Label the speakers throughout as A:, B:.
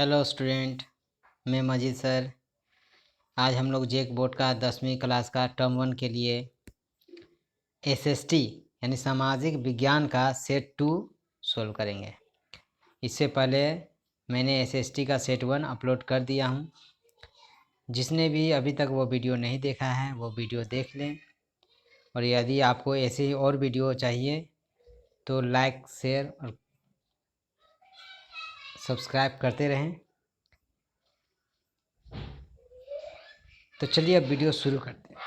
A: Hello student, मैं मजीद sir. आज हम लोग जेक बोर्ड का 10वीं क्लास का टर्म 1 के लिए एसएसटी यानी सामाजिक विज्ञान का सेट 2 सोल्व करेंगे। इससे पहले मैंने एसएसटी का सेट 1 अपलोड कर दिया हूं। जिसने भी अभी तक वो वीडियो नहीं देखा है वो वीडियो देख लें, और यदि आपको ऐसे ही और वीडियो चाहिए तो लाइक, शेयर और सब्सक्राइब करते रहें। तो चलिए अब वीडियो शुरू करते हैं।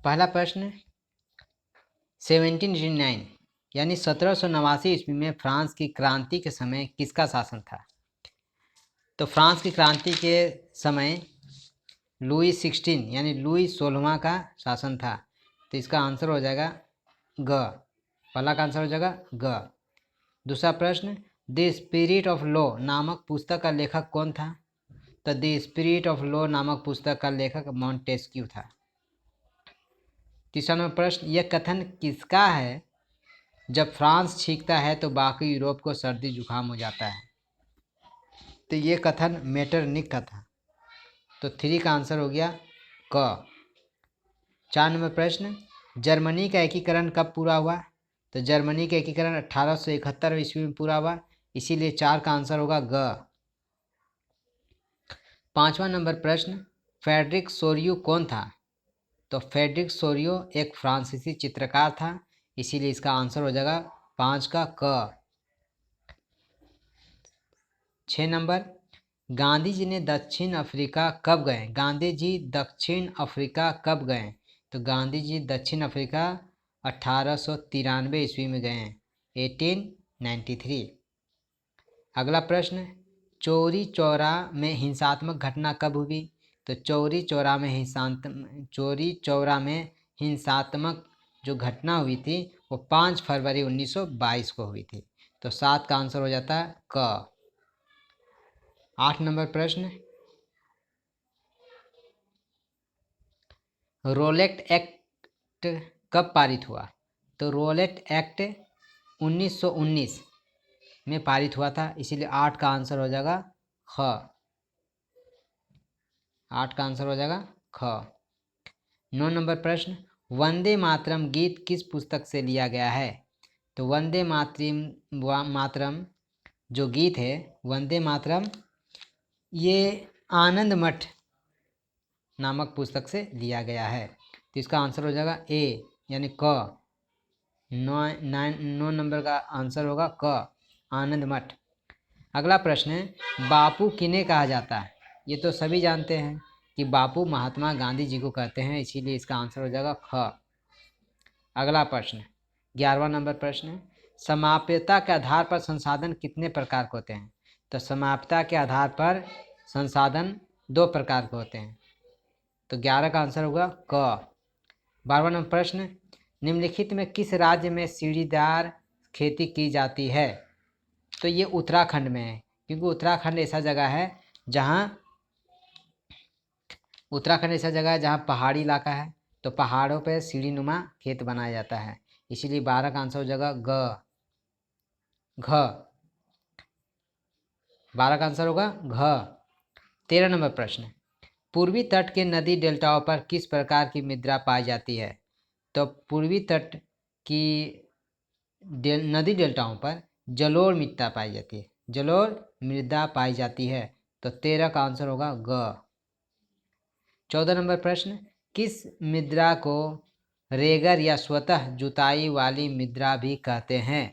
A: पहला प्रश्न, 1789 यानी 1789 ईस्वी में फ्रांस की क्रांति के समय किसका शासन था? तो फ्रांस की क्रांति के समय लुई 16 यानी लुई 16वां का शासन था। तो इसका आंसर हो जाएगा ग। पहला का आंसर हो जाएगा ग। दूसरा प्रश्न, द स्पिरिट ऑफ लॉ नामक पुस्तक का लेखक कौन था? तो द स्पिरिट ऑफ लॉ नामक पुस्तक का लेखक मॉन्टेस्क्यू था। तीसरा नंबर प्रश्न, यह कथन किसका है, जब फ्रांस छींकता है तो बाकी यूरोप को सर्दी जुकाम हो जाता है? तो ये कथन मेटरनिक का था। तो 3 का आंसर हो गया क। 4 नंबर प्रश्न, जर्मनी का एकीकरण कब पूरा हुआ? तो जर्मनी का एकीकरण 1871 ईस्वी में पूरा हुआ, इसीलिए 4 का आंसर होगा ग। 5वां नंबर प्रश्न, फ्रेडरिक सोरियू कौन था? तो फ्रेडरिक सोरियो एक फ्रांसीसी चित्रकार था, इसीलिए इसका आंसर हो जाएगा 5 का क। 6 नंबर, गांधी जी ने दक्षिण अफ्रीका कब गए? गांधी जी दक्षिण अफ्रीका कब गए? तो गांधी जी दक्षिण अफ्रीका 1893 ईस्वी में गए हैं, 1893। अगला प्रश्न, चौरी चौरा में हिंसात्मक घटना कब हुई? तो चौरी चौरा में हिंसात्मक जो घटना हुई थी वो 5 फरवरी 1922 को हुई थी। तो 7 का आंसर हो जाता है क। 8 नंबर प्रश्न, रोलेट एक्ट कब पारित हुआ? तो रोलेट एक्ट 1919 में पारित हुआ था, इसीलिए 8 का आंसर हो जाएगा ख। 8 का आंसर हो जाएगा ख। 9 नंबर प्रश्न, वंदे मातरम गीत किस पुस्तक से लिया गया है? तो वंदे मातरम जो गीत है वंदे मातरम, ये आनंद मठ नामक पुस्तक से लिया गया है। तो इसका आंसर हो जाएगा ए यानी क। 9 नंबर का आंसर होगा क, आनंद मठ। अगला प्रश्न है, बापू किन्हें कहा जाता है? ये तो सभी जानते हैं कि बापू महात्मा गांधी जी को कहते हैं, इसीलिए इसका आंसर हो जाएगा ख। अगला प्रश्न, 11वां नंबर प्रश्न है, समाप्यता के आधार पर संसाधन कितने प्रकार के होते हैं? तो समाप्यता के आधार पर संसाधन 2 प्रकार के होते हैं। तो 11 का आंसर होगा क। 12वां नंबर प्रश्न, निम्नलिखित में किस राज्य में सीढ़ीदार खेती की जाती है? तो ये उत्तराखंड में है, क्योंकि उत्तराखंड ऐसा जगह है जहाँ पहाड़ी इलाका है, तो पहाड़ों पे सीढ़ी नुमा खेत बनाया जाता है, इसीलिए 12 का आंसर हो जाएगा घ। 12 का आंसर होगा घ। 13 नंबर प्रश्न, पूर्वी तट के नदी डेल्टाओं पर किस प्रकार की मृदा पाई जाती है? तो पूर्वी तट की नदी डेल्टाओं पर जलोढ़ मृदा पाई जाती है, जलोढ़ मृदा पाई जाती है। तो 13 का आंसर होगा ग। 14 नंबर प्रश्न, किस मृदा को रेगर या स्वतः जुताई वाली मृदा भी कहते हैं?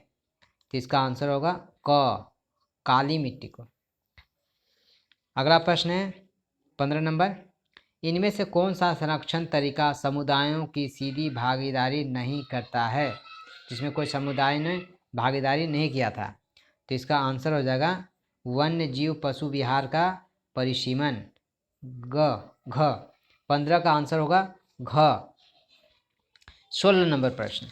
A: तो इसका आंसर होगा क, काली मिट्टी को। अगला प्रश्न है 15 नंबर, इनमें से कौन सा संरक्षण तरीका समुदायों की सीधी भागीदारी नहीं करता है? जिसमें कोई समुदाय ने भागीदारी नहीं किया था। तो इसका आंसर हो जाएगा वन्य जीव पशु विहार का परिसीमन, घ। 15 का आंसर होगा घ। 16 नंबर प्रश्न,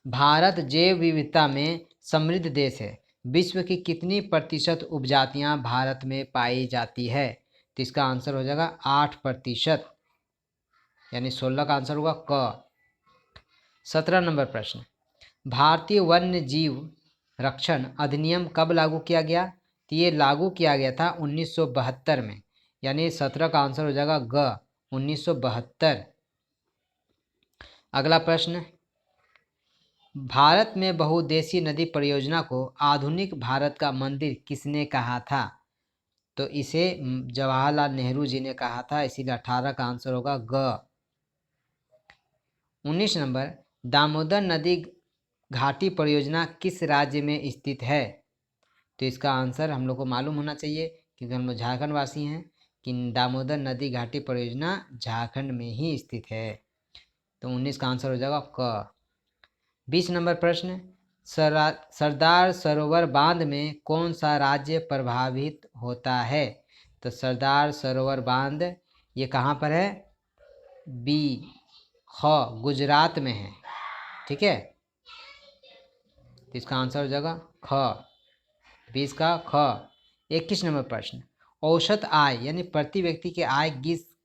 A: भारत जैव विविधता में समृद्ध देश है, विश्व की कितनी प्रतिशत उपजातियां भारत में पाई जाती है? तो इसका आंसर हो जाएगा 8%, यानी 16 का आंसर होगा क। 17 नंबर प्रश्न, भारतीय वन्य जीव रक्षण अधिनियम कब लागू किया गया? तो ये लागू किया गया था 1972 में, यानी 17 का आंसर हो जाएगा ग, 1972। अगला प्रश्न, भारत में बहुउद्देशीय नदी परियोजना को आधुनिक भारत का मंदिर किसने कहा था? तो इसे जवाहरलाल नेहरू जी ने कहा था, इसीलिए 18 का आंसर होगा ग। 19 नंबर, दामोदर नदी घाटी परियोजना किस राज्य में स्थित है? तो इसका आंसर हम लोग को मालूम होना चाहिए क्योंकि हम लोग झारखंड वासी हैं कि दामोदर नदी घाटी परियोजना झारखंड में ही स्थित है। तो 19 का आंसर हो जाएगा क। 20 नंबर प्रश्न, सरदार सरोवर बांध में कौन सा राज्य प्रभावित होता है? तो सरदार सरोवर बांध ये कहाँ पर है? बी, ख, गुजरात में है। ठीक है, तो इसका आंसर हो जाएगा ख, 20 का ख। 21 नंबर प्रश्न, औसत आय यानी प्रति व्यक्ति की आय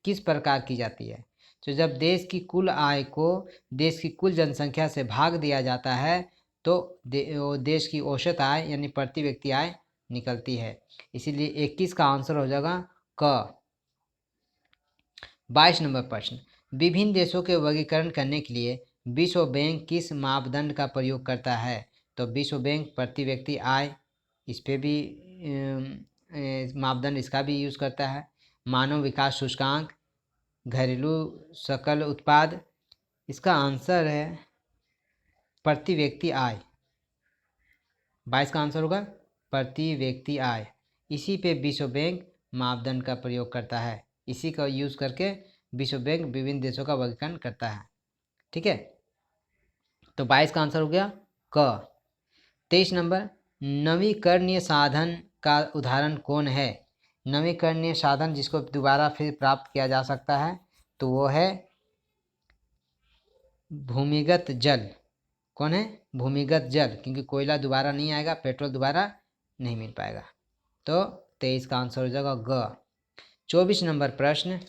A: किस प्रकार की जाती है? तो जब देश की कुल आय को देश की कुल जनसंख्या से भाग दिया जाता है तो देश की औसत आय यानी प्रति व्यक्ति आय निकलती है, इसीलिए 21 का आंसर हो जाएगा क। 22 नंबर प्रश्न, विभिन्न देशों के वर्गीकरण करने के लिए विश्व बैंक किस मापदंड का प्रयोग करता है? तो विश्व बैंक प्रति व्यक्ति आय, इस पे भी मापदंड इसका भी यूज़ करता है। मानव विकास सूचकांक, घरेलू सकल उत्पाद, इसका आंसर है प्रति व्यक्ति आय। 22 का आंसर होगा प्रति व्यक्ति आय। इसी पे विश्व बैंक मापदंड का प्रयोग करता है, इसी का यूज़ करके विश्व बैंक विभिन्न देशों का वर्गीकरण करता है। ठीक है, तो 22 का आंसर हो गया क। 23 नंबर, नवीकरणीय साधन का उदाहरण कौन है? नवीकरणीय साधन जिसको दोबारा फिर प्राप्त किया जा सकता है तो वो है भूमिगत जल। कौन है? भूमिगत जल, क्योंकि कोयला दोबारा नहीं आएगा, पेट्रोल दोबारा नहीं मिल पाएगा। तो 23 का आंसर हो जाएगा ग। 24 नंबर प्रश्न,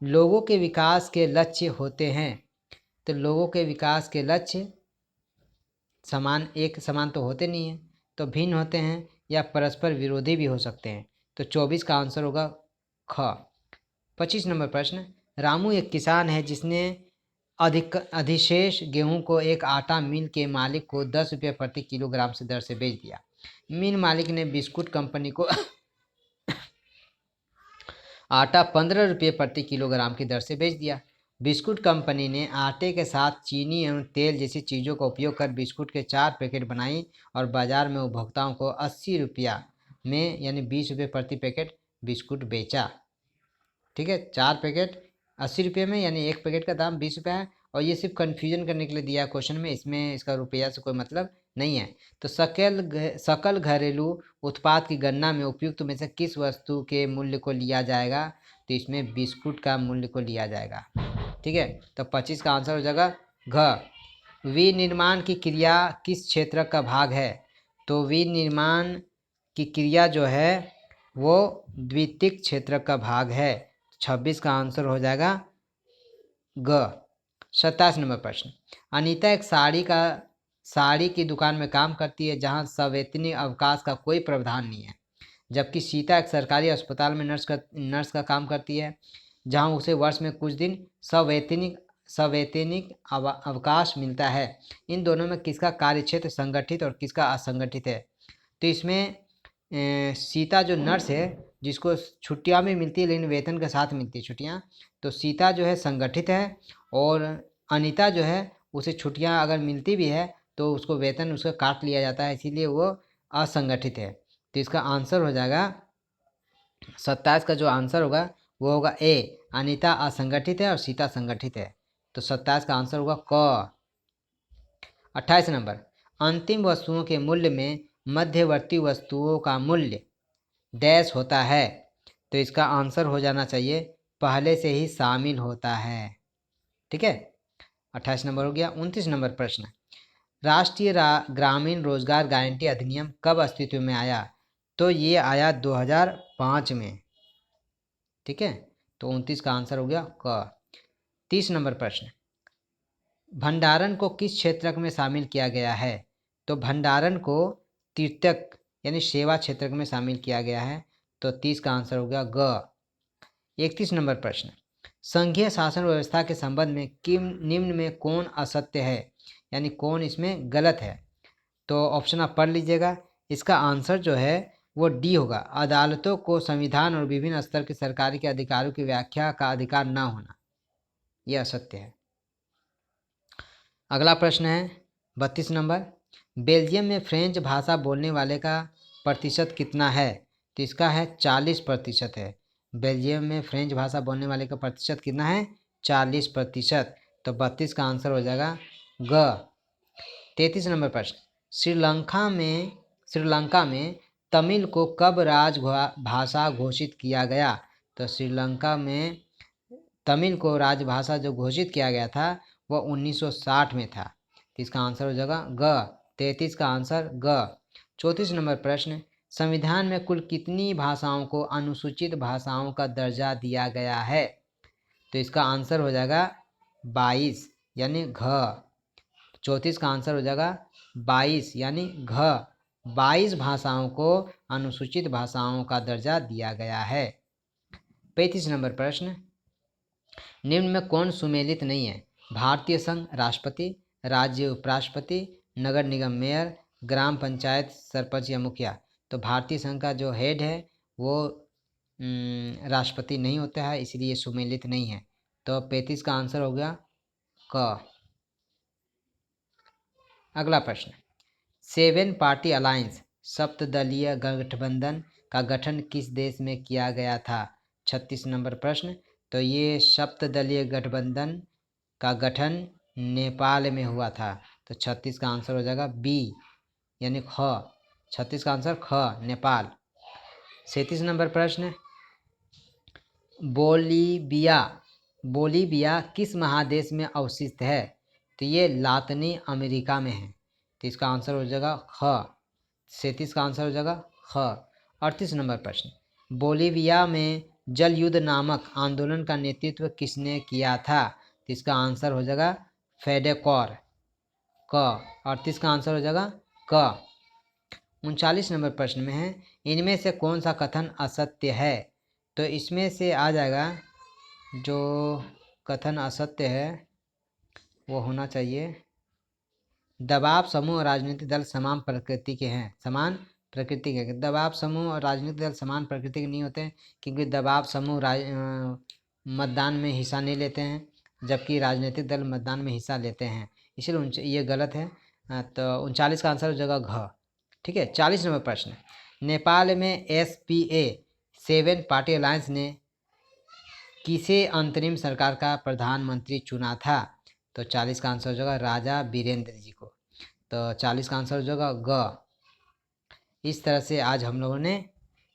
A: लोगों के विकास के लक्ष्य होते हैं। तो लोगों के विकास के लक्ष्य एक समान तो होते नहीं हैं, तो भिन्न होते हैं या परस्पर विरोधी भी हो सकते हैं। तो 24 का आंसर होगा ख। 25 नंबर प्रश्न, रामू एक किसान है जिसने अधिशेष गेहूं को एक आटा मिल के मालिक को 10 रुपये प्रति किलोग्राम से दर से बेच दिया। मिल मालिक ने बिस्कुट कंपनी को आटा 15 रुपये प्रति किलोग्राम की दर से बेच दिया। बिस्कुट कंपनी ने आटे के साथ चीनी एवं तेल जैसी चीज़ों का उपयोग कर बिस्कुट के 4 पैकेट बनाई और बाजार में उपभोक्ताओं को 80 रुपया में यानी 20 रुपये प्रति पैकेट बिस्कुट बेचा। ठीक है, 4 पैकेट 80 रुपये में, यानी एक पैकेट का दाम 20 रुपये है। और ये सिर्फ कन्फ्यूजन करने के लिए दिया है क्वेश्चन में, इसमें इसका रुपया से कोई मतलब नहीं है। तो सकल घरेलू उत्पाद की गणना में उपयुक्त में से किस वस्तु के मूल्य को लिया जाएगा? तो इसमें बिस्कुट का मूल्य को लिया जाएगा। ठीक है, तो 25 का आंसर हो जाएगा घ। विनिर्माण की क्रिया किस क्षेत्र का भाग है? तो विनिर्माण की क्रिया जो है वो द्वितीयक क्षेत्र का भाग है। 26 का आंसर हो जाएगा ग। 27 नंबर प्रश्न, अनीता एक साड़ी की दुकान में काम करती है जहां सवैतनिक अवकाश का कोई प्रावधान नहीं है, जबकि सीता एक सरकारी अस्पताल में नर्स का काम करती है जहां उसे वर्ष में कुछ दिन सवैतनिक अवकाश मिलता है। इन दोनों में किसका कार्यक्षेत्र संगठित और किसका असंगठित है? तो इसमें सीता जो नर्स है जिसको छुट्टियां भी मिलती है लेकिन वेतन के साथ मिलती है छुट्टियां, तो सीता जो है संगठित है और अनीता जो है उसे छुट्टियां अगर मिलती भी है तो उसको वेतन उसका काट लिया जाता है, इसीलिए वो असंगठित है। तो इसका आंसर हो जाएगा 27 का जो आंसर होगा वो होगा ए, अनीता असंगठित है और सीता संगठित है। तो 27 का आंसर होगा क। 28 नंबर, अंतिम वस्तुओं के मूल्य में मध्यवर्ती वस्तुओं का मूल्य डैश होता है। तो इसका आंसर हो जाना चाहिए पहले से ही शामिल होता है। ठीक है, 28 नंबर हो गया। 29 नंबर प्रश्न, राष्ट्रीय ग्रामीण रोजगार गारंटी अधिनियम कब अस्तित्व में आया? तो ये आया 2005 में। ठीक है, तो 29 का आंसर हो गया क। 30 नंबर प्रश्न, भंडारण को किस क्षेत्र में शामिल किया गया है? तो भंडारण को तीर्थक यानी सेवा क्षेत्र में शामिल किया गया है? तो 30 का आंसर हो गया ग। 31 नंबर प्रश्न, संघीय शासन व्यवस्था के संबंध में किम निम्न में कौन असत्य है, यानी कौन इसमें गलत है? तो ऑप्शन आप पढ़ लीजिएगा। इसका आंसर जो है वो डी होगा, अदालतों को संविधान और विभिन्न स्तर के सरकारी के अधिकारों की व्याख्या का अधिकार न होना, यह असत्य है। अगला प्रश्न है 32 नंबर, बेल्जियम में फ्रेंच भाषा बोलने वाले का प्रतिशत कितना है? तो इसका है 40% है। बेल्जियम में फ्रेंच भाषा बोलने वाले का प्रतिशत कितना है? 40%। तो 32 का आंसर हो जाएगा ग। 33 नंबर प्रश्न, श्रीलंका में तमिल को कब राजभाषा घोषित किया गया? तो श्रीलंका में तमिल को राजभाषा जो घोषित किया गया था वह 1960 में था। तो इसका आंसर हो जाएगा ग। 33 का आंसर ग। 34 नंबर प्रश्न, संविधान में कुल कितनी भाषाओं को अनुसूचित भाषाओं का दर्जा दिया गया है? तो इसका आंसर हो जाएगा 22 यानी घ। 34 का आंसर हो जाएगा 22 यानी घ। 22 भाषाओं को अनुसूचित भाषाओं का दर्जा दिया गया है। 35 नंबर प्रश्न, निम्न में कौन सुमेलित नहीं है? भारतीय संघ राष्ट्रपति, राज्य उपराष्ट्रपति, नगर निगम मेयर, ग्राम पंचायत सरपंच या मुखिया। तो भारतीय संघ का जो हेड है वो राष्ट्रपति नहीं होता है, इसलिए सुमेलित नहीं है। तो 35 का आंसर हो गया क। अगला प्रश्न, 7 पार्टी अलायंस सप्तदलीय गठबंधन का गठन किस देश में किया गया था? 36 नंबर प्रश्न, तो ये सप्तदलीय गठबंधन का गठन नेपाल में हुआ था। तो 36 का आंसर हो जाएगा बी यानी ख। 36 का आंसर ख, नेपाल। 37 नंबर प्रश्न, बोलीविया किस महादेश में अवस्थित है? तो ये लातिनी अमेरिका में है। तो इसका आंसर हो जाएगा ख। 37 का आंसर हो जाएगा ख। 38 नंबर प्रश्न, बोलीविया में जल युद्ध नामक आंदोलन का नेतृत्व किसने किया था? तो इसका आंसर हो जाएगा फेडेकोर, क। 38 का आंसर हो जाएगा क। 39 नंबर प्रश्न में है, इनमें से कौन सा कथन असत्य है? तो इसमें से आ जाएगा जो कथन असत्य है वो होना चाहिए, दबाव समूह और राजनीतिक दल समान प्रकृति के हैं। समान प्रकृति के, दबाव समूह और राजनीतिक दल समान प्रकृति के नहीं होते हैं, क्योंकि दबाव समूह मतदान में हिस्सा नहीं लेते हैं, जबकि राजनीतिक दल मतदान में हिस्सा लेते हैं, इसलिए ये गलत है। तो 39 का आंसर हो जाएगा घ। ठीक है। 40 नंबर प्रश्न, नेपाल में SPA 7 पार्टी अलायंस ने किसे अंतरिम सरकार का प्रधानमंत्री चुना था? तो 40 का आंसर हो जाएगा राजा वीरेंद्र जी को। तो 40 का आंसर हो जाएगा ग। इस तरह से आज हम लोगों ने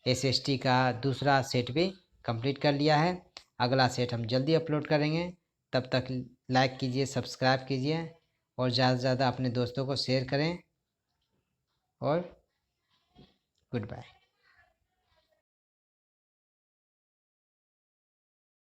A: SST का दूसरा सेट भी कंप्लीट कर लिया है। अगला सेट हम जल्दी अपलोड करेंगे। तब तक लाइक कीजिए, सब्सक्राइब कीजिए और ज़्यादा से ज़्यादा अपने दोस्तों को शेयर करें और गुड बाय।